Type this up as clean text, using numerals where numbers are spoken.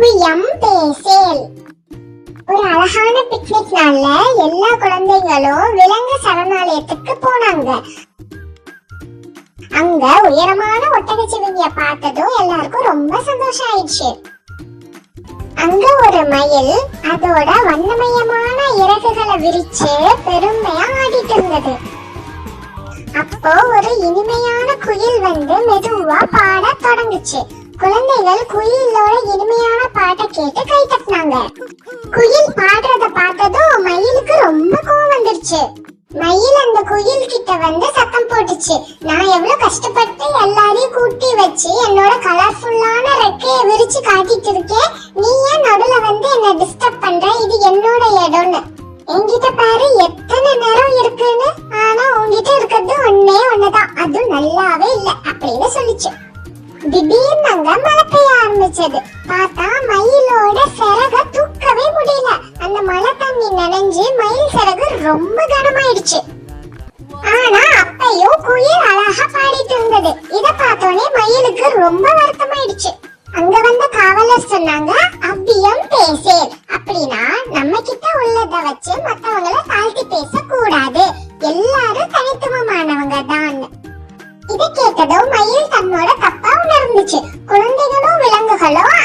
அவ்வியம் பேசேல். ஒரு அழகான பிக்னிக் நாள்ல எல்லா குழந்தைகளும் விலங்கு சரணாலயத்துக்கு போனாங்க. அங்க உயரமான ஒட்டகச்சிவிங்கிய பார்த்ததும் எல்லாருக்கும் ரொம்ப சந்தோஷம் ஆயிடுச்சு. அங்க ஒரு மயில் அதோட வண்ணமயமான இறகுகளை விரிச்சு பெருமையா ஆடிட்டு இருந்தது. அப்போ ஒரு இனிமையான குயில் வந்து மெதுவா பாட தொடங்குச்சு. குழந்தைகள் குயிலோட இனிமையான பாட்டை கேட்டு கை தட்டினாங்க. குயில் பாடுறத பார்த்ததும் மயிலுக்கு ரொம்ப கோவம் வந்துருச்சு. மயில் அந்த குயில் கிட்ட வந்து சத்தம் போட்டுச்சு, நான் எவ்வளவு கஷ்டப்பட்டு எல்லாரையும் கூட்டி வச்சு என்னோட கலர்ஃபுல்லான ரெக்கைய விரிச்சு காட்டிட்டு இருக்கேன், நீ ஏன் நடுல வந்து என்ன டிஸ்டர்ப் பண்ற, இது என்னோட இடம்னு. என்கிட்ட பாரு எத்தனை நேரம் இருக்குன்னு, ஆனா உன்கிட்ட இருக்கிறது ஒன்னே ஒண்ணுதான், அது நல்லாவே இல்ல அப்படின்னு சொல்லிச்சு. திடீர்னு அங்க மழை பெய்ய ஆரம்பிச்சது. பார்த்தா மயிலோட சிறக தூக்கவே முடியல. அந்த மழை தண்ணி நனைஞ்சு மயில் சிறகு ரொம்ப கனமாயிடுச்சு. ஆனா அப்பையும் குயில் அழகா பாடிட்டு இருந்தது. இத பார்த்தோன்னே மயிலுக்கு ரொம்ப வருத்தமாயிடுச்சு. அங்க வந்த காவலர் சொன்னாங்க, அவ்வியம் பேசேல், அப்படின்னா நம்ம கிட்ட உள்ளத வச்சு மத்தவங்கள தாழ்த்தி பேச கூடாது, எல்லாரும் தனித்துவமானவங்க தான். இதை கேட்டதும் மயில் தன்னோட தப்பா உணர்ந்துச்சு. குழந்தைகளும் விலங்குகளும்